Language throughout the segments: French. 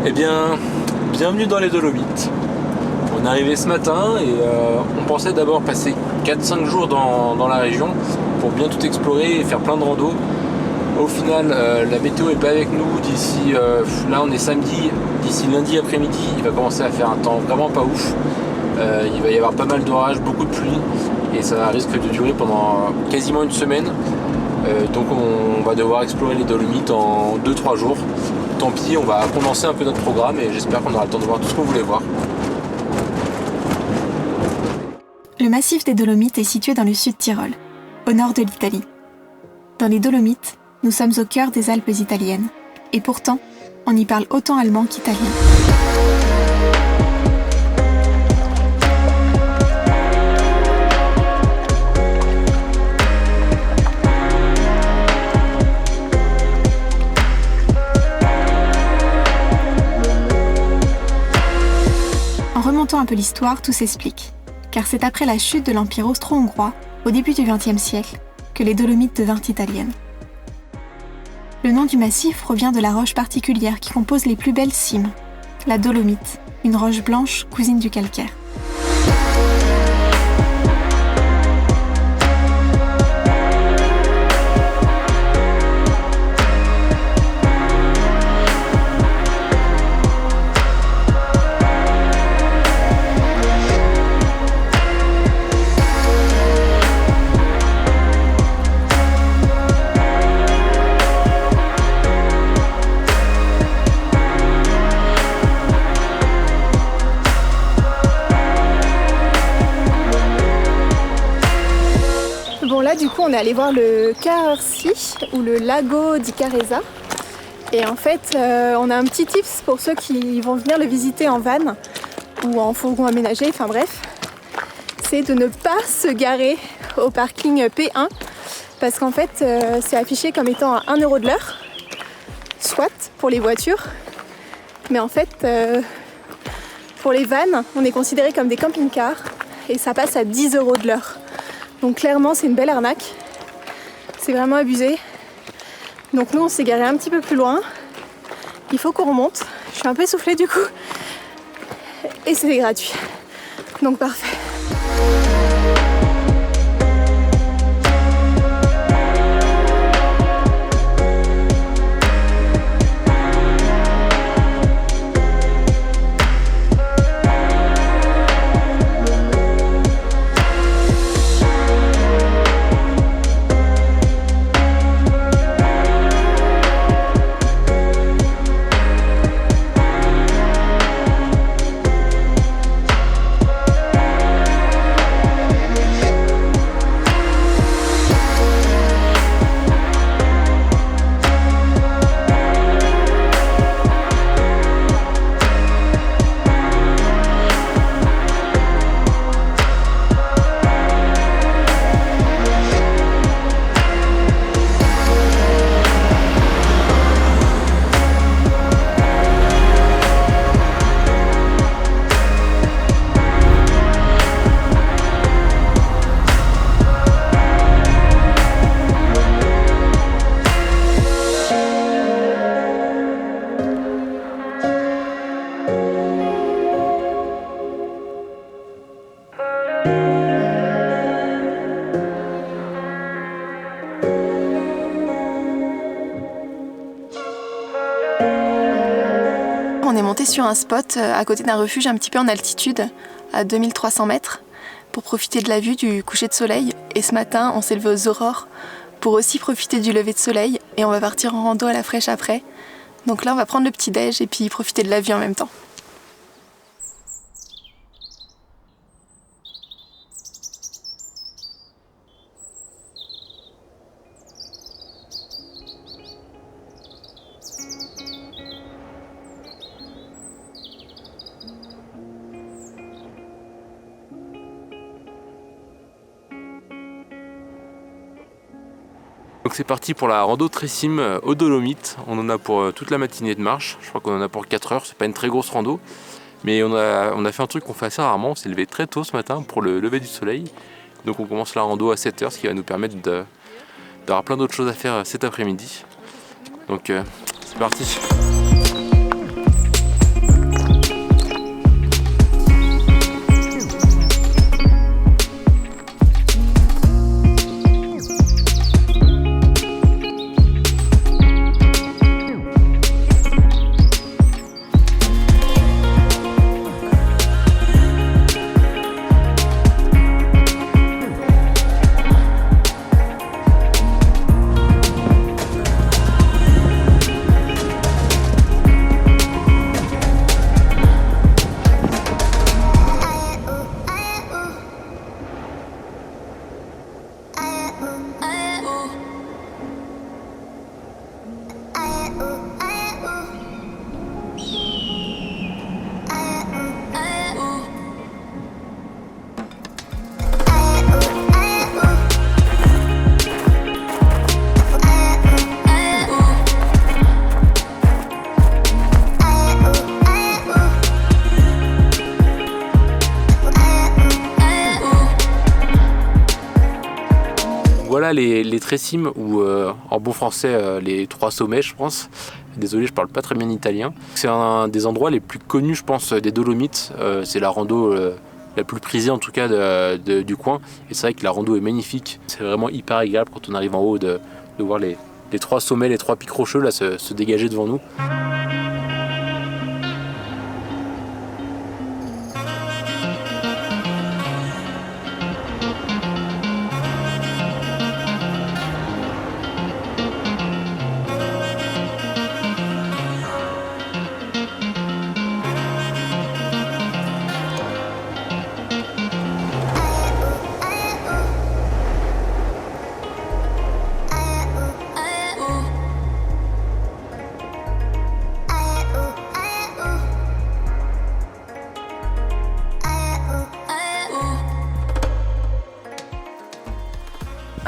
Eh bien, bienvenue dans les Dolomites. On est arrivé ce matin et on pensait d'abord passer 4-5 jours dans la région pour bien tout explorer et faire plein de randos. Au final, la météo est pas avec nous d'ici, là on est samedi, d'ici lundi après-midi, il va commencer à faire un temps vraiment pas ouf. Il va y avoir pas mal d'orages, beaucoup de pluie et ça risque de durer pendant quasiment une semaine. Donc on va devoir explorer les Dolomites en 2-3 jours. Tant pis, on va condenser un peu notre programme et j'espère qu'on aura le temps de voir tout ce qu'on voulait voir. Le massif des Dolomites est situé dans le sud Tyrol, au nord de l'Italie. Dans les Dolomites, nous sommes au cœur des Alpes italiennes. Et pourtant, on y parle autant allemand qu'italien. En remontant un peu l'histoire, tout s'explique. Car c'est après la chute de l'Empire austro-hongrois, au début du XXe siècle, que les Dolomites devinrent italiennes. Le nom du massif provient de la roche particulière qui compose les plus belles cimes, la dolomite, une roche blanche cousine du calcaire. Bon là du coup on est allé voir le Carsi ou le Lago di Caresa et en fait on a un petit tips pour ceux qui vont venir le visiter en van ou en fourgon aménagé, enfin bref, c'est de ne pas se garer au parking P1 parce qu'en fait c'est affiché comme étant à 1 € de l'heure, soit pour les voitures, mais en fait pour les vannes on est considéré comme des camping-cars et ça passe à 10 € de l'heure. Donc clairement c'est une belle arnaque, c'est vraiment abusé. Donc nous on s'est garé un petit peu plus loin, il faut qu'on remonte, je suis un peu essoufflée du coup, et c'est gratuit, donc parfait. On est monté sur un spot à côté d'un refuge un petit peu en altitude, à 2300 mètres, pour profiter de la vue du coucher de soleil. Et ce matin, on s'est levé aux aurores pour aussi profiter du lever de soleil. Et on va partir en rando à la fraîche après. Donc là, on va prendre le petit-déj et puis profiter de la vue en même temps. Donc c'est parti pour la rando Tressim aux Dolomites. On en a pour toute la matinée de marche. Je crois qu'on en a pour 4 heures. C'est pas une très grosse rando. Mais on a fait un truc qu'on fait assez rarement. On s'est levé très tôt ce matin pour le lever du soleil. Donc on commence la rando à 7 heures, ce qui va nous permettre d'avoir plein d'autres choses à faire cet après-midi. Donc c'est parti. là les Tressimes, ou en bon français les trois sommets, je pense. Désolé, je parle pas très bien italien. C'est un des endroits les plus connus, je pense, des Dolomites. C'est la rando la plus prisée en tout cas du coin. Et c'est vrai que la rando est magnifique. C'est vraiment hyper agréable quand on arrive en haut de voir les trois sommets, les trois pics rocheux là, se dégager devant nous.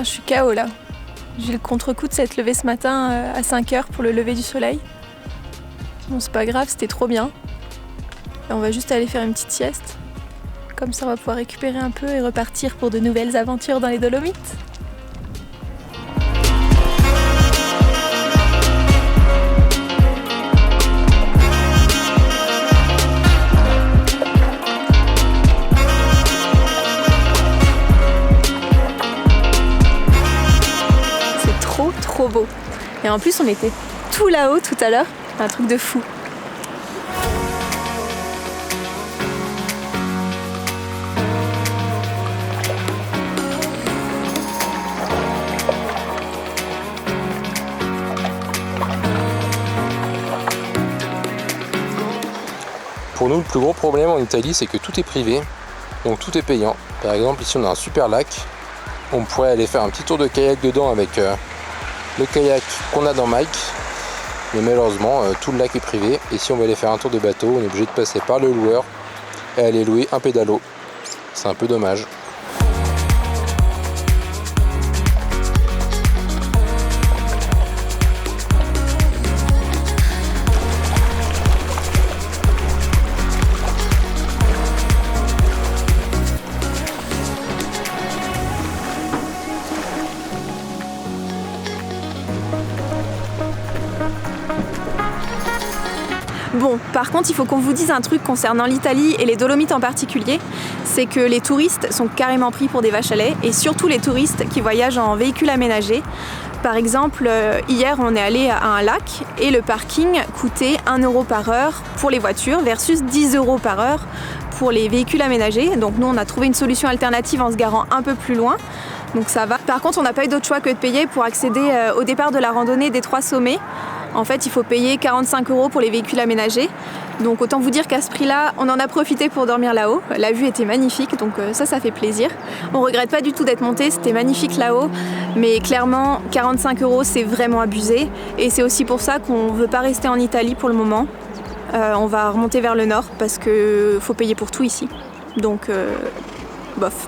Je suis KO là. J'ai le contre-coup de s'être levée ce matin à 5h pour le lever du soleil. Bon, c'est pas grave, c'était trop bien. Et on va juste aller faire une petite sieste. Comme ça, on va pouvoir récupérer un peu et repartir pour de nouvelles aventures dans les Dolomites. Trop beau. Et en plus on était tout là-haut tout à l'heure, un truc de fou. Pour nous, le plus gros problème en Italie, c'est que tout est privé, donc tout est payant. Par exemple, ici on a un super lac, on pourrait aller faire un petit tour de kayak dedans avec le kayak qu'on a dans Mike, mais malheureusement tout le lac est privé, et si on veut aller faire un tour de bateau, on est obligé de passer par le loueur et aller louer un pédalo. C'est un peu dommage. Bon, par contre, il faut qu'on vous dise un truc concernant l'Italie et les Dolomites en particulier, c'est que les touristes sont carrément pris pour des vaches à lait, et surtout les touristes qui voyagent en véhicule aménagé. Par exemple, hier on est allé à un lac et le parking coûtait 1 € par heure pour les voitures versus 10 € par heure pour les véhicules aménagés. Donc nous on a trouvé une solution alternative en se garant un peu plus loin, donc ça va. Par contre on n'a pas eu d'autre choix que de payer pour accéder au départ de la randonnée des 3 sommets. En fait, il faut payer 45 € pour les véhicules aménagés. Donc autant vous dire qu'à ce prix-là, on en a profité pour dormir là-haut. La vue était magnifique, donc ça fait plaisir. On regrette pas du tout d'être monté, c'était magnifique là-haut. Mais clairement, 45 € c'est vraiment abusé. Et c'est aussi pour ça qu'on veut pas rester en Italie pour le moment. On va remonter vers le nord parce que faut payer pour tout ici. Donc, bof.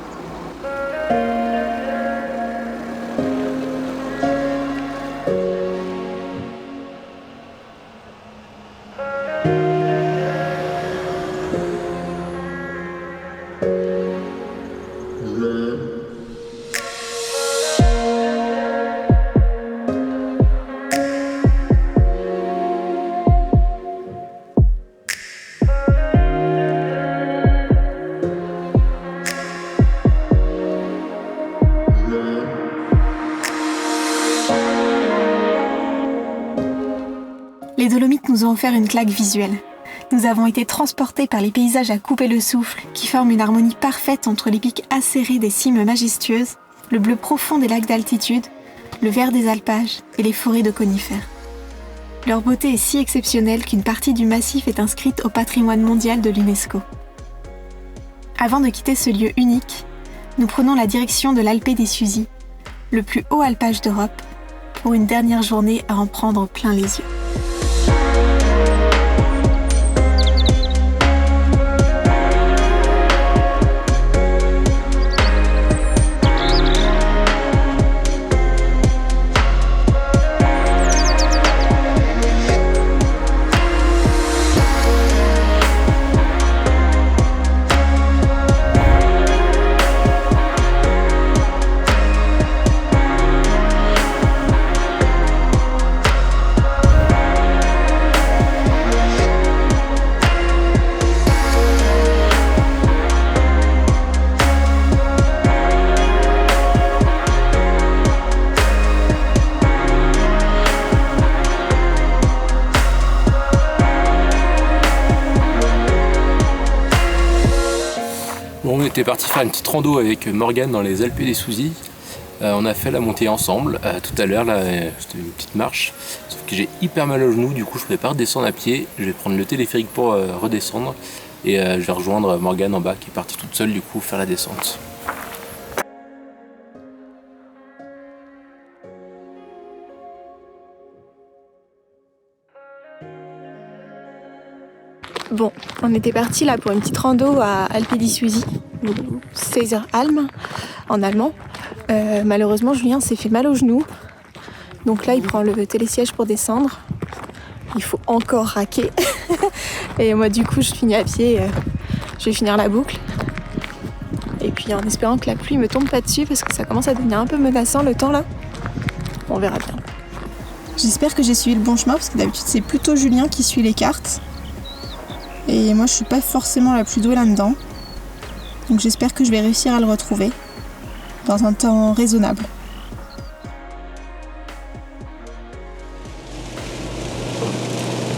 Les Dolomites nous ont offert une claque visuelle. Nous avons été transportés par les paysages à couper le souffle, qui forment une harmonie parfaite entre les pics acérés des cimes majestueuses, le bleu profond des lacs d'altitude, le vert des alpages et les forêts de conifères. Leur beauté est si exceptionnelle qu'une partie du massif est inscrite au patrimoine mondial de l'UNESCO. Avant de quitter ce lieu unique, nous prenons la direction de l'Alpe dei Susi, le plus haut alpage d'Europe, pour une dernière journée à en prendre plein les yeux. était parti faire une petite rando avec Morgane dans les Alpes des Souzilles. On a fait la montée ensemble tout à l'heure, là c'était une petite marche, sauf que j'ai hyper mal au genou, du coup je ne pouvais pas redescendre à pied. Je vais prendre le téléphérique pour redescendre et je vais rejoindre Morgane en bas qui est partie toute seule du coup faire la descente. Bon, on était parti là pour une petite rando à Alpe di Susi, ou Alm en allemand. Malheureusement, Julien s'est fait mal au genou. Donc là, il prend le télésiège pour descendre. Il faut encore raquer. Et moi, du coup, je finis à pied. Je vais finir la boucle. Et puis en espérant que la pluie me tombe pas dessus, parce que ça commence à devenir un peu menaçant le temps là. On verra bien. J'espère que j'ai suivi le bon chemin, parce que d'habitude, c'est plutôt Julien qui suit les cartes. Et moi, je suis pas forcément la plus douée là-dedans. Donc j'espère que je vais réussir à le retrouver dans un temps raisonnable.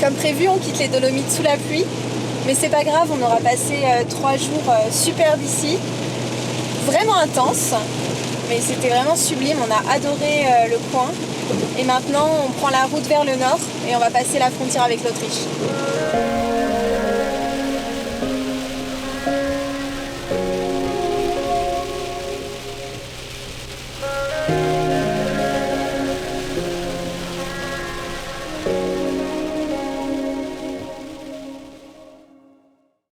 Comme prévu, on quitte les Dolomites sous la pluie. Mais c'est pas grave, on aura passé 3 jours superbes ici. Vraiment intenses. Mais c'était vraiment sublime, on a adoré le coin. Et maintenant, on prend la route vers le nord et on va passer la frontière avec l'Autriche.